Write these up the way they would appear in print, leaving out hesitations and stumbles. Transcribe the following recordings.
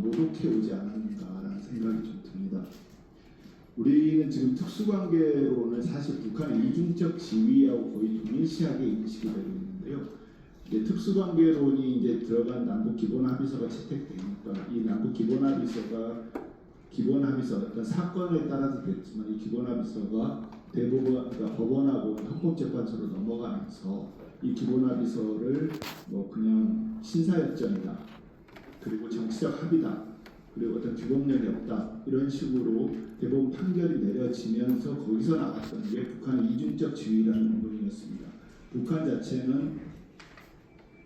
모독해 오지 않았는가라는 생각이 좀 듭니다. 우리는 지금 특수관계론을 사실 북한의 이중적 지위하고 거의 동일시하게 인식이 되고 있는데요. 이제 특수관계론이 이제 들어간 남북 기본 합의서가 채택되니까 이 남북 기본 합의서가 어떤 사건에 따라서 됐지만 이 기본 합의서가 대법원, 그러니까 법원하고 헌법재판소로 넘어가면서 이 기본 합의서를 뭐 그냥 신사협정이다, 그리고 정치적 합의다, 그리고 어떤 규범력이 없다, 이런 식으로 대법원 판결이 내려지면서 거기서 나왔던 게 북한의 이중적 지위라는 운동이었습니다. 북한 자체는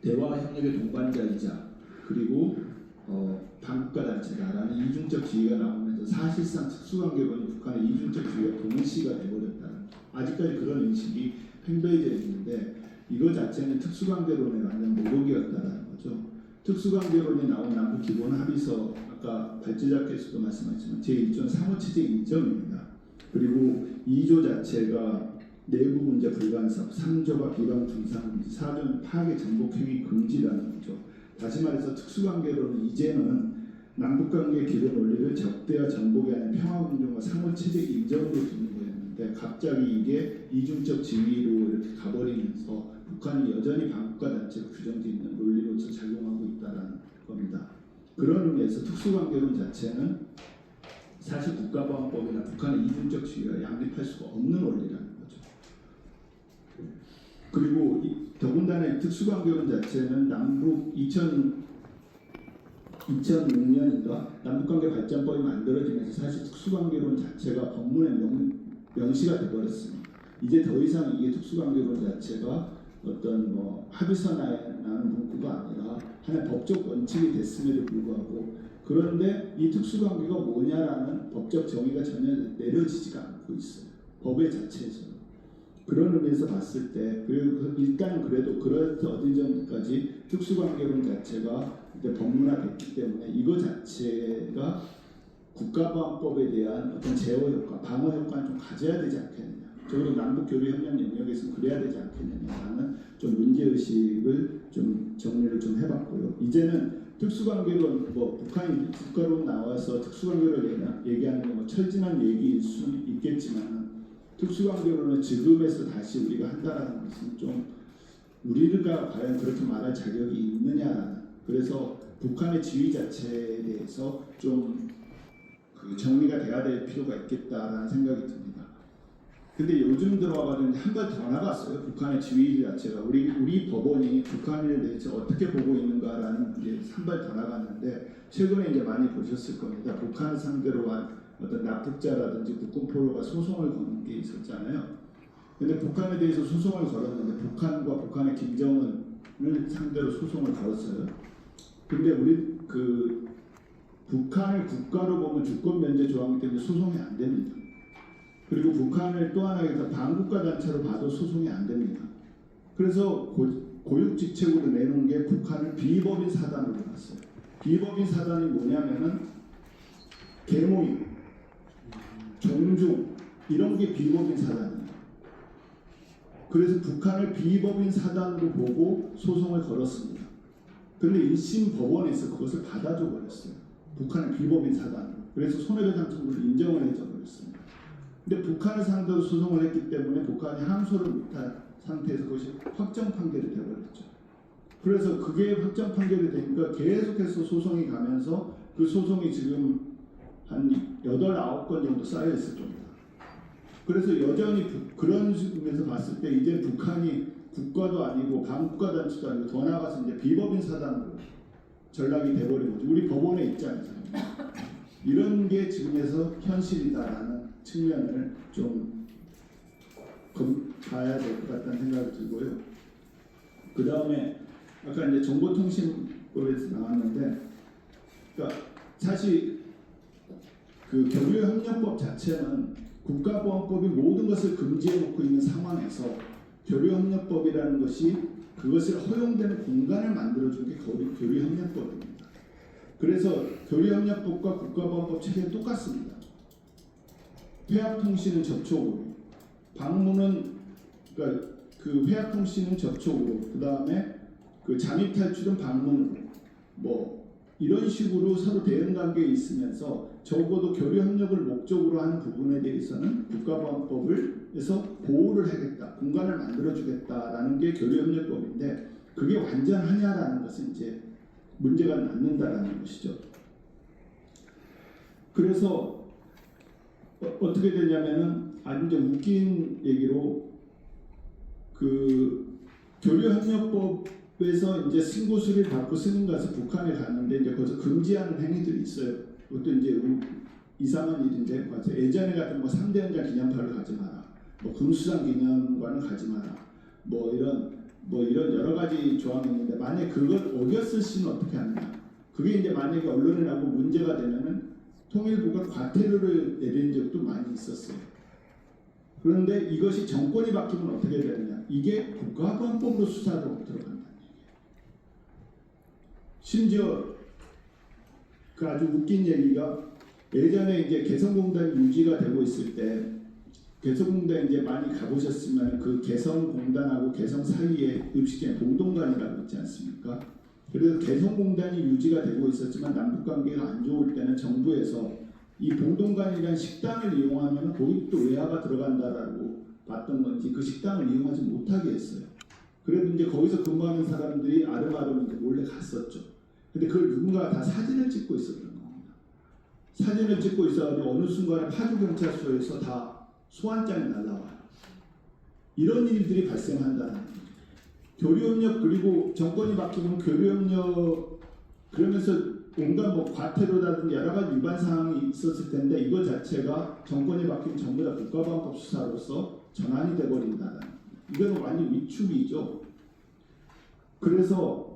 대화 협력의 동반자이자 그리고 반국가 단체다라는 이중적 지위가 나오면서 사실상 특수관계론이 북한의 이중적 지위와 동일시가 되어버렸다는, 아직까지 그런 인식이 팽배해져 있는데 이거 자체는 특수관계론의 완전 모독이었다라는 거죠. 특수관계론이 나온 남북 기본 합의서, 아까 발제자께서도 말씀하셨지만 제1조는 상호체제 인정입니다. 그리고 2조 자체가 내부 문제 불간섭, 3조가 비방 중상, 4조는 파괴 정복행위 금지라는 거죠. 다시 말해서 특수관계론은 이제는 남북관계 기본 원리를 적대와 정복이 아닌 평화공존과 상호체제 인정으로 두는 거였는데 갑자기 이게 이중적 지위로 이렇게 가버리면서 북한이 여전히 반국가 단체로 규정되어 있는 논리로서 작용하고 있다는 겁니다. 그런 의미에서 특수관계론 자체는 사실 국가보안법이나 북한의 이중적 지위와 양립할 수가 없는 원리라는 거죠. 그리고 더군다나 이 특수관계론 자체는 남북 2006년인가 남북관계 발전법이 만들어지면서 사실 특수관계론 자체가 법문에 명시가 되어버렸습니다. 이제 더 이상 이게 특수관계론 자체가 어떤 뭐 합의서 나는 문구가 아니라 하나의 법적 원칙이 됐음에도 불구하고, 그런데 이 특수관계가 뭐냐라는 법적 정의가 전혀 내려지지가 않고 있어요. 법의 자체에서. 그런 의미에서 봤을 때, 그리고 일단 그래도 그래서 어느 정도까지 특수관계론 자체가 이제 법문화됐기 때문에 이거 자체가 국가보안법에 대한 어떤 제어 효과, 방어 효과는 좀 가져야 되지 않겠느냐. 적어도 남북 교류 협력 영역에서 그래야 되지 않겠느냐라는 좀 문제의식을 좀 정리를 좀 해봤고요. 이제는 특수관계론, 뭐 북한이 국가로 나와서 특수관계론 얘기하는 게 뭐 철진한 얘기일 수 있겠지만 특수관계론은 지금에서 다시 우리가 한다라는 것은 좀 우리가 과연 그렇게 말할 자격이 있느냐라는, 그래서 북한의 지위 자체에 대해서 좀 그 정리가 돼야 될 필요가 있겠다라는 생각이 듭니다. 근데 요즘 들어와가지고 한 발 더 나갔어요. 북한의 지위 자체가 우리 법원이 북한에 대해서 어떻게 보고 있는가라는 게 한 발 더 나갔는데, 최근에 이제 많이 보셨을 겁니다. 북한을 상대로 한 어떤 납북자라든지 국군포로가 소송을 거는 게 있었잖아요. 근데 북한에 대해서 소송을 걸었는데 북한과 북한의 김정은을 상대로 소송을 걸었어요. 근데 우리 북한을 국가로 보면 주권 면제 조항 때문에 소송이 안 됩니다. 그리고 북한을 또 하나 해서 반국가 단체로 봐도 소송이 안 됩니다. 그래서 고육직책으로 내놓은 게 북한을 비법인 사단으로 봤어요. 비법인 사단이 뭐냐면은 계모임, 종중 이런 게 비법인 사단이에요. 그래서 북한을 비법인 사단으로 보고 소송을 걸었습니다. 그런데 1심 법원에서 그것을 받아줘 버렸어요. 북한을 비법인 사단으로. 그래서 손해배상 청구를 인정을 해줘 버렸습니다. 근데 북한을 상대로 소송을 했기 때문에 북한이 항소를 못한 상태에서 그것이 확정 판결이 되어버렸죠. 그래서 그게 확정 판결이 되니까 계속해서 소송이 가면서 그 소송이 지금 한 8, 9건 정도 쌓여 있을 겁니다. 그래서 여전히 그런 측면에서 봤을 때 이제 북한이 국가도 아니고 반국가 단체도 아니고 더 나아가서 이제 비법인 사단으로 전락이 돼버린 거죠. 우리 법원의 입장에서는. 이런 게 지금에서 현실이다라는 측면을 좀 봐야 될 것 같다는 생각이 들고요. 그 다음에 아까 이제 정보통신법에서 나왔는데, 그러니까 사실 그 교류협력법 자체는 국가보안법이 모든 것을 금지해놓고 있는 상황에서 교류협력법이라는 것이 그것을 허용되는 공간을 만들어준 게 교류협력법입니다. 그래서 교류협력법과 국가보안법 체계는 똑같습니다. 회합통신은 접촉으로, 방문은 그러니까 그 회합통신은 접촉으로, 그 다음에 그 잠입탈출은 방문으로, 뭐 이런 식으로 서로 대응 인간관계에 있으면서 적어도 교류 협력을 목적으로 하는 부분에 대해서는 국가보안법에서 보호를 하겠다, 공간을 만들어주겠다라는 게 교류협력법인데 그게 완전하냐라는 것은 이제 문제가 낳는다라는 것이죠. 그래서 어떻게 되냐면은 아주 이제 웃긴 얘기로 그 교류협력법에서 이제 신고수리를 받고 스님 가서 북한에 갔는데 이제 거기서 금지하는 행위들이 있어요. 그것도 이제 이상한 일인데 예전에 같은 뭐 3대 연장 기념탑을 가지 마라, 뭐 금수장 기념관을 가지 마라, 뭐 이런 여러 가지 조항이 있는데 만약 그걸 어겼을 시는 어떻게 하느냐? 그게 이제 만약에 언론에 나오고 문제가 되면은 통일부가 과태료를 내린 적도 많이 있었어요. 그런데 이것이 정권이 바뀌면 어떻게 되느냐? 이게 국가보안법으로 수사로 들어간다는 얘기예요. 심지어 그 아주 웃긴 얘기가 예전에 이제 개성공단이 유지가 되고 있을 때 개성공단 이제 많이 가보셨으면 그 개성공단하고 개성 사이에 음식점 봉동관이라고 있지 않습니까? 그래서 개성공단이 유지가 되고 있었지만 남북관계가 안 좋을 때는 정부에서 이 봉동관이라는 식당을 이용하면 거기 또 외화가 들어간다라고 봤던 건지 그 식당을 이용하지 못하게 했어요. 그래도 이제 거기서 근무하는 사람들이 아름아름 이제 몰래 갔었죠. 근데 그걸 누군가가 다 사진을 찍고 있었던 겁니다. 사진을 찍고 있어가지고 어느 순간에 파주경찰서에서 다 소환장이 날라와요. 이런 일들이 발생한다는 거죠. 교류협력 그리고 정권이 바뀌면 교류협력 그러면서 온갖 뭐 과태료라든지 여러 가지 위반 사항이 있었을 텐데 이거 자체가 정권이 바뀌면 전부 다 국가보안법 수사로서 전환이 돼버린다는 이거는 완전 위축이죠. 그래서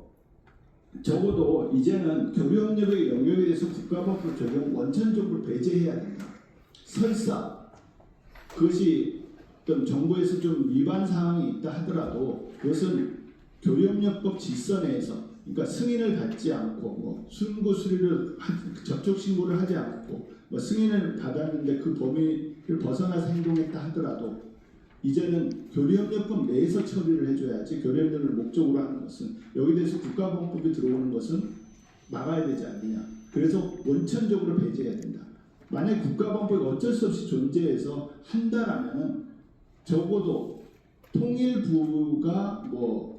적어도 이제는 교류협력의 영역에 대해서 국가보안법 적용 원천적으로 배제해야 된다. 설사 그것이 어떤 정부에서 좀 위반 사항이 있다 하더라도 그것은 교류협력법 질서 내에서 그러니까 승인을 받지 않고 뭐 신고 수리를 접촉 신고를 하지 않고 뭐 승인을 받았는데 그 범위를 벗어나서 행동했다 하더라도 이제는 교류협력법 내에서 처리를 해줘야지 교류협력을 목적으로 하는 것은 여기 대해서 국가보안법이 들어오는 것은 막아야 되지 않느냐. 그래서 원천적으로 배제해야 된다. 만약 국가보안법이 어쩔 수 없이 존재해서 한다라면은 적어도 통일부가 뭐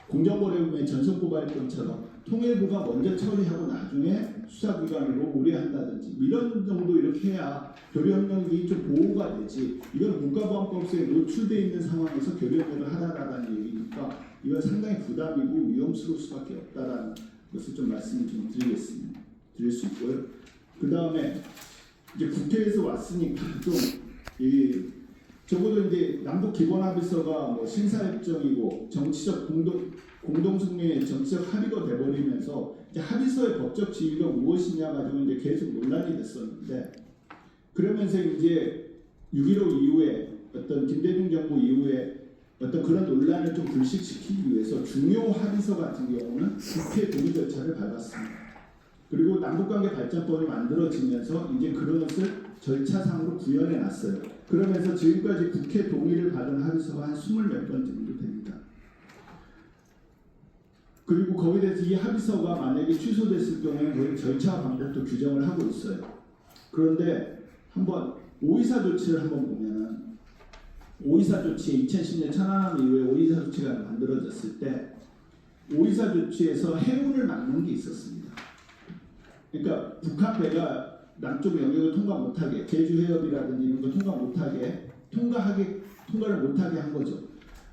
공정거래위원회 전속고발권처럼 통일부가 먼저 처리하고 나중에 수사기관으로 의뢰한다든지 이런 정도 이렇게 해야 교류협력이 좀 보호가 되지. 이건 국가보안법에 노출되어 있는 상황에서 교류협력을 하라라는 얘기니까 이건 상당히 부담이고 위험스러울 수밖에 없다라는 것을 좀 말씀을 좀 드리겠습니다. 드릴 수 있고요. 그 다음에 이제 국회에서 왔으니까 좀 적어도 이제 남북 기본합의서가 뭐 신사협정이고 정치적 공동성명의 정치적 합의가 돼버리면서 이제 합의서의 법적 지위가 무엇이냐 가지고 이제 계속 논란이 됐었는데 그러면서 이제 6.15 이후에 어떤 김대중 정부 이후에 어떤 그런 논란을 좀 불식시키기 위해서 중요 합의서 같은 경우는 국회 동의 절차를 밟았습니다. 그리고 남북관계 발전법이 만들어지면서 이제 그런 것을 절차상으로 구현해 놨어요. 그러면서 지금까지 국회 동의를 받은 합의서가 한 20몇 건 정도 됩니다. 그리고 거기에 대해서 이 합의서가 만약에 취소됐을 경우에 거의 절차 방법도 규정을 하고 있어요. 그런데 한번 오이사 조치를 한번 보면은 오이사 조치 2010년 천안함 이후에 오이사 조치가 만들어졌을 때 오이사 조치에서 해운을 막는 게 있었습니다. 그러니까 북한 배가 남쪽 영역을 통과 못하게 제주 해협이라든지 이런 거 통과를 못하게 한 거죠.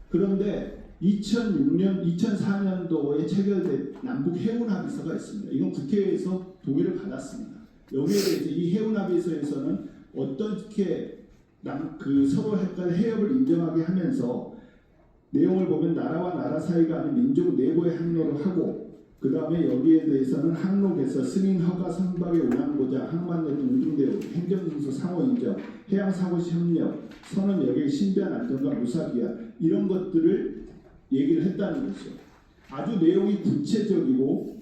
그런데 2004년도에 체결된 남북 해운 합의서가 있습니다. 이건 국회에서 동의를 받았습니다. 여기에 대해서 이 해운 합의서에서는 어떻게 서로 간 해협을 인정하게 하면서 내용을 보면 나라와 나라 사이가 아닌 민족 내부의 항로로 하고 그 다음에 여기에 대해서는 항로에서 승인 허가 선박의 운항보자 항만로 등 운중대우 행정증서 상호 인정 해양사고시 협력 선원 여객 신변 안전과 무사기한 이런 것들을 얘기를 했다는 것이죠. 아주 내용이 구체적이고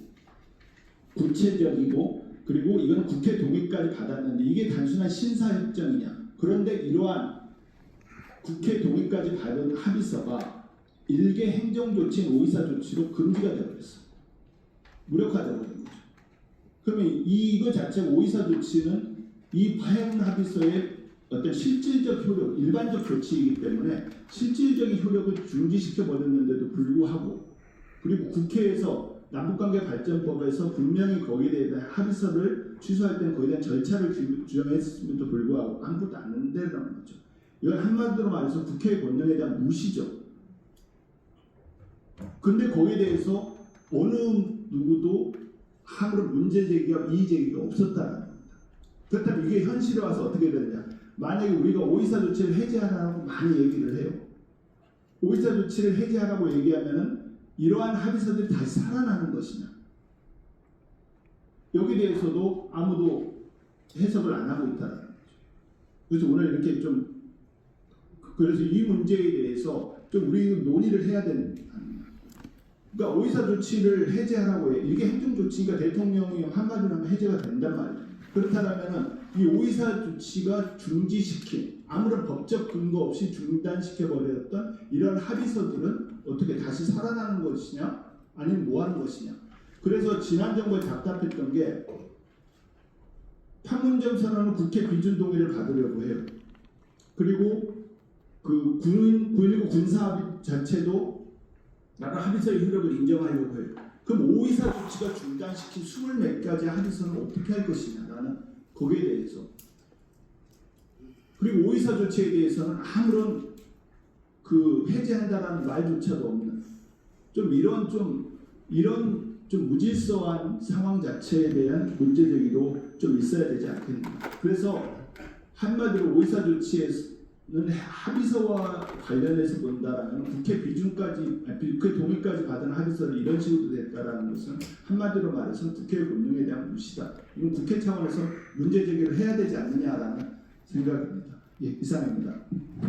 그리고 이건 국회 동의까지 받았는데 이게 단순한 신사협정이냐. 그런데 이러한 국회 동의까지 받은 합의서가 일개 행정조치인 오이사 조치로 금지가 되어버렸어. 무력화되어버린 거죠. 그러면 이거 자체가 524 조치는 이 파행 합의서의 어떤 실질적 효력, 일반적 조치이기 때문에 실질적인 효력을 중지시켜 버렸는데도 불구하고, 그리고 국회에서 남북관계 발전법에서 분명히 거기에 대한 합의서를 취소할 때는 거기에 대한 절차를 규정했음에도 불구하고 아무것도 안 한다는 거죠. 이건 한마디로 말해서 국회의 권능에 대한 무시죠. 근데 거기에 대해서 어느 누구도 아무런 문제 제기가 이의 제기가 없었다는 겁니다. 그렇다면 이게 현실에 와서 어떻게 되느냐? 만약에 우리가 524 조치를 해제하라고 많이 얘기를 해요. 524 조치를 해제하라고 얘기하면은 이러한 합의서들이 다시 살아나는 것이냐? 여기에 대해서도 아무도 해석을 안 하고 있다는 거죠. 그래서 오늘 이렇게 좀, 그래서 이 문제에 대해서 좀 우리 논의를 해야 되는. 그러니까 524 조치를 해제하라고 해. 이게 행정조치가 대통령이 한마디로 하면 해제가 된단 말이에요. 그렇다면 이 524 조치가 중지시킨, 아무런 법적 근거 없이 중단시켜버렸던 이런 합의서들은 어떻게 다시 살아나는 것이냐? 아니면 뭐 하는 것이냐? 그래서 지난 정부에 답답했던 게 판문점 선언은 국회 비준 동의를 받으려고 해요. 그리고 그 9.19 군사합의 자체도 나라 합의서의 효력을 인정하려고 해요. 그럼 524 조치가 중단시킨 20몇 가지 합의서는 어떻게 할 것이냐라는 거기에 대해서, 그리고 524 조치에 대해서는 아무런 그 해제한다라는 말조차도 없는 이런 무질서한 상황 자체에 대한 문제 제기도 좀 있어야 되지 않겠는가. 그래서 한마디로 524 조치에는 합의서와 관련해서 본다라면 국회 비준까지, 국회 동의까지 받은 합의서를 이런 식으로 됐다라는 것은 한마디로 말해서 국회의 권능에 대한 무시다. 이건 국회 차원에서 문제 제기를 해야 되지 않느냐라는 생각입니다. 예, 이상입니다. 네.